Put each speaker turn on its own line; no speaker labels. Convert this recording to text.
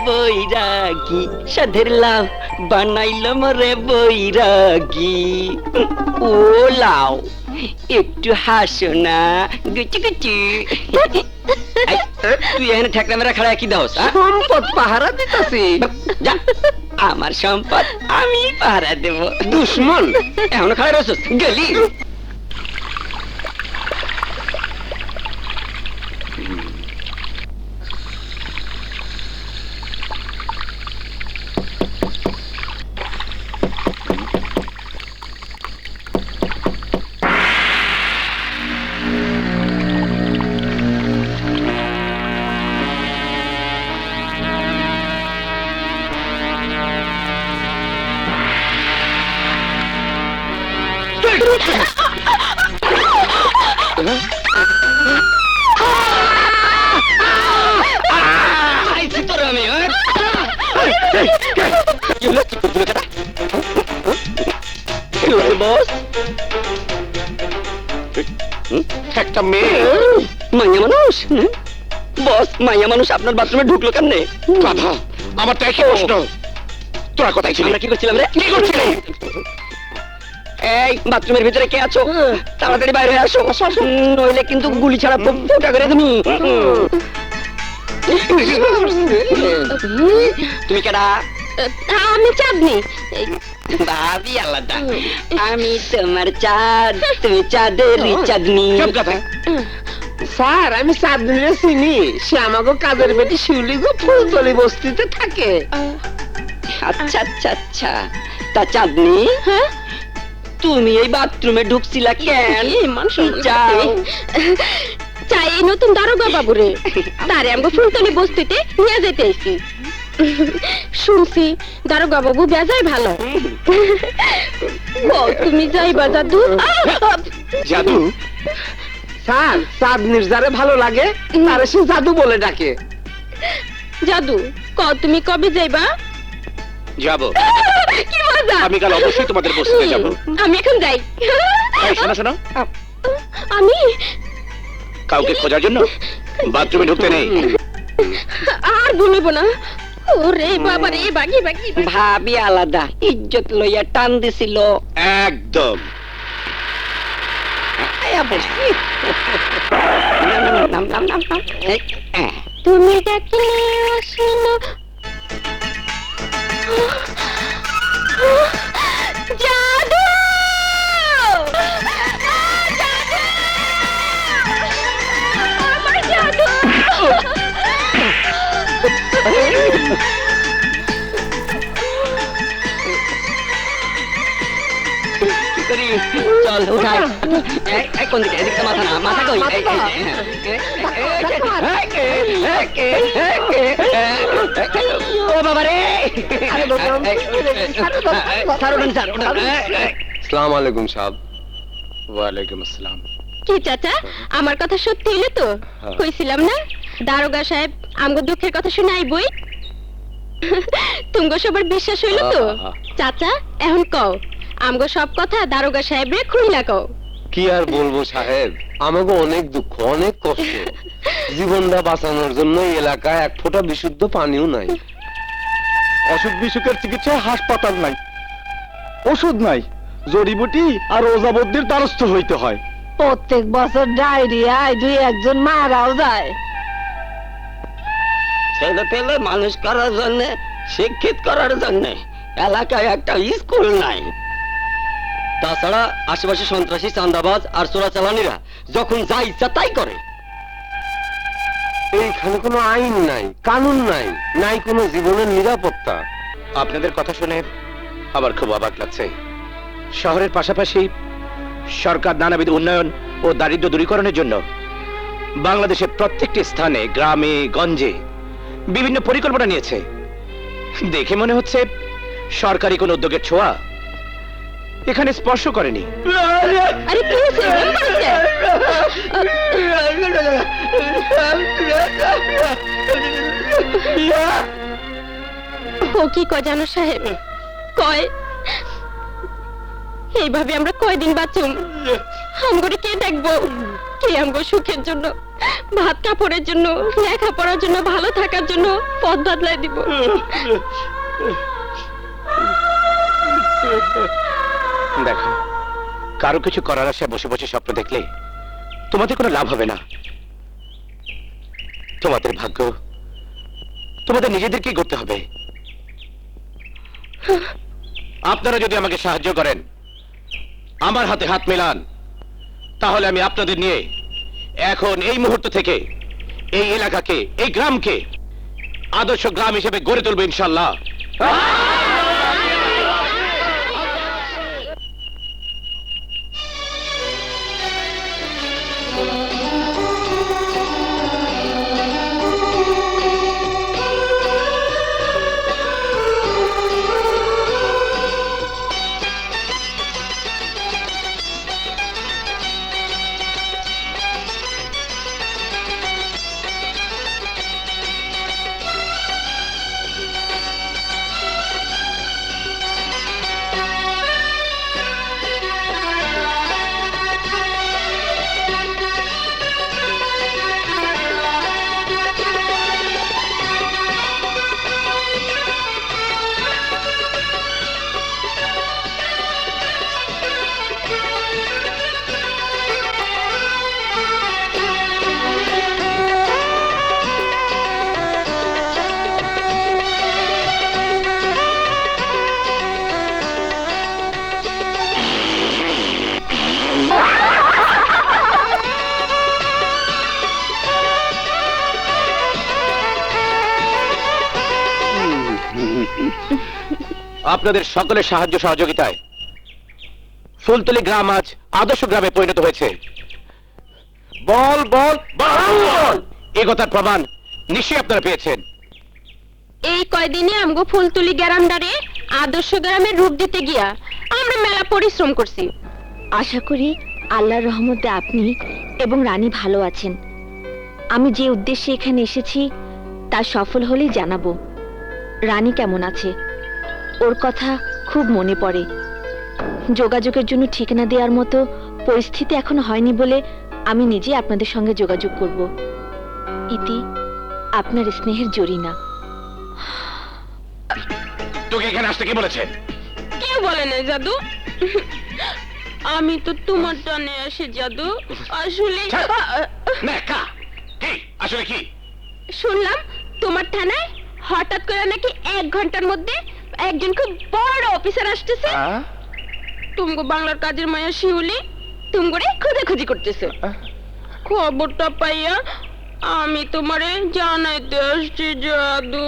বৈরাগী, সাধের লাউ বানাইল মরে বৈরাগী। ও লাউ, একটু হাসো না, গুচি গুচি। তুই এখানে ঠেকরা মেরা খাড়া কি দাওস?
সম্পদ পাহারা দিতাছি।
যা, আমার সম্পদ আমি পাহারা দেব।
দুশ্মন
এখনো খাড়া রসস গেলি?
একটা মেয়ে
মাইয়া মানুষ। বস, মাইয়া মানুষ আপনার বাথরুমে ঢুকলো কেমনে?
গাধা, আমার তো একই প্রশ্ন। তোরা কোথায় ছিলি?
আমরা কি করছিলাম রে?
কি করছিলি?
এই বাথরুমের ভিতরে কে আছো? তাড়াতাড়ি বাইরে হয়ে আসো, নইলে কিন্তু গুলি ছাড়া ফুটা করে তুমি। তুমি কেডা?
আমি চাঁদনি।
ভাবি আলাদা। আমি তোমার চাঁদ, তুমি চাঁদের চাঁদনি।
চুপ কথা। স্যার, আমি চাঁদনিরে চিনি। সে আমাকে কাজের বেটি শিউলি গো ফুলতলি বস্তিতে থাকে।
আচ্ছা আচ্ছা আচ্ছা, তা চাঁদনি তুমি এই বাথরুমে ঢুকছিলা কেন? যাও।
চাই এই নতুন দারোগা বাবুরে, তারে আমাকে ফুলতলি বস্তিতে নিয়ে যেতে আইছি। শুনছি দারোগা বাবু বেজায় ভালো। ও, তুমি যাইবা জাদু?
জাদু? স্যার, চাঁদনির যারে ভালো লাগে তারে সে জাদু বলে ডাকে।
জাদু ক, তুমি কবে যাইবা?
যাবো।
কি মজা!
আমি কাল অবশ্যই তোমাদের বস্তিতে যাবো।
আমি এখন যাই।
শোনো শোনো,
আমি
কাউকে খোঁজার জন্য বাথরুমে ঢুকতে নেই।
আর ভুলিব না। ওরে বাবা রে, বাগি বাগি।
ভাবি আলাদা, ইজ্জত লইয়া টান দিছিল।
একদম।
তুমি ডাকলে আসে না। জাদু! জাদু! আমার জাদু!
চল উঠাই। কোন দিকে? এদিকে মাথা না, মাথা কই? ও বাবা রে!
আসসালামু আলাইকুম সাহেব। ওয়ালাইকুম আসসালাম।
কি চাচা, আমার কথা সত্যি হইলো তো? কইছিলাম না দারোগা সাহেব আমগো দুঃখের কথা শুনে আইবই। তুমগো সবার বিশ্বাস হইলো তো? চাচা, এখন কও আমগো সব কথা দারোগা সাহেবরে খুইলা কও।
কি আর বলবো সাহেব, আমাকে অনেক দুঃখ, অনেক কষ্ট। জীবনটা বাঁচানোর জন্য এই এলাকায় এক ফোঁটা বিশুদ্ধ পানিও নাই।
অসুখ বিসুখের চিকিৎসায় হাসপাতাল নাই, ওষুধ নাই, জড়িবুটি আর ওজাবদ্দির দ্বারস্থ হইতে হয়।
প্রত্যেক বছর ডায়রিয়ায় দুই একজন মারাও যায়।
ছেলে পেলে মানুষ করার জন্য, শিক্ষিত করার জন্য এলাকায় একটা স্কুল নাই। তাছাড়া আশেপাশে সন্ত্রাসী, চাঁদাবাজ আর চোরাচালানিরা যখন যা ইচ্ছা তাই করে।
এইখানে কোনো আইন নাই, কানুন নাই, নাই কোনো জীবনের নিরাপত্তা।
আপনাদের কথা শুনে আমার খুব অবাক লাগছে। শহরের পাশাপাশি সরকার নানাবিধ উন্নয়ন ও দারিদ্র্য দূরীকরণের জন্য বাংলাদেশের প্রত্যেকটি স্থানে, গ্রামে গঞ্জে বিভিন্ন পরিকল্পনা নিয়েছে। দেখে মনে হচ্ছে সরকারি কোন উদ্যোগের ছোঁয়া এখানে স্পর্শ করেনি।
আরে কি হইছে? ও কি কয় জানো সাহেব? কয় এইভাবে আমরা কয়দিন বাঁচুম? আমগরে কে দেখবো? কে আমগো সুখের জন্য ভাত কাপড়ের জন্য, লেখাপড়ার জন্য, ভালো থাকার জন্য পথ বদলাই দিব।
দেখো, কারো কিছু করার আশায় বসে বসে স্বপ্ন দেখলে তোমাদের কোনো লাভ হবে না। তোমাদের ভাগ্য তোমাদের নিজেদেরকেই করতে হবে। আপনারা যদি আমাকে সাহায্য করেন, আমার হাতে হাত মেলান, তাহলে আমি আপনাদের নিয়ে এখন এই মুহূর্ত থেকে এই এলাকাকে, এই গ্রামকে আদর্শ গ্রাম হিসেবে গড়ে তুলবো ইনশাল্লাহ। আপনাদের সকলের সাহায্য সহযোগিতায় ফুলতলি গ্রাম আজ আদর্শ গ্রামে পরিণত হয়েছে। বল বল বল, এ কথার প্রমাণ নিশ্চয়ই আপনারা পেয়েছেন।
এই কয়দিনে আমগো ফুলতুলি গ্রামদারে আদর্শ গ্রামের রূপ দিতে গিয়া আমরা মেলা পরিশ্রম করছি।
আশা করি আল্লাহর রহমতে আপনি এবং রানী ভালো আছেন। আমি যে উদ্দেশ্যে এখানে এসেছি তা সফল হলেই জানাবো। রানী কেমন আছে? ওর কথা খুব মনে পড়ে। যোগাযোগের জন্য ঠিকানা দেওয়ার মতো পরিস্থিতি এখনো হয়নি বলে আমি নিজে আপনাদের সঙ্গে যোগাযোগ করব। ইতি, আপনার স্নেহের জরিনা।
তোকে এখানে আসতে কে বলেছে?
কেউ বলে না জাদু, আমি তো তোমার টানে আসি জাদু। আসলে
আসলে কি
শুনলাম তোমার থানায় হঠাৎ করে নাকি 1 ঘন্টার মধ্যে একজন খুব বড় অফিসার আসতেছে। তুমগো বাংলার কাজের মায়া শিউলি তুমগোরে খোঁজাখুঁজি করতেছে। খবরটা পাইয়া আমি তোমারে জানাইতে আসছি জাদু।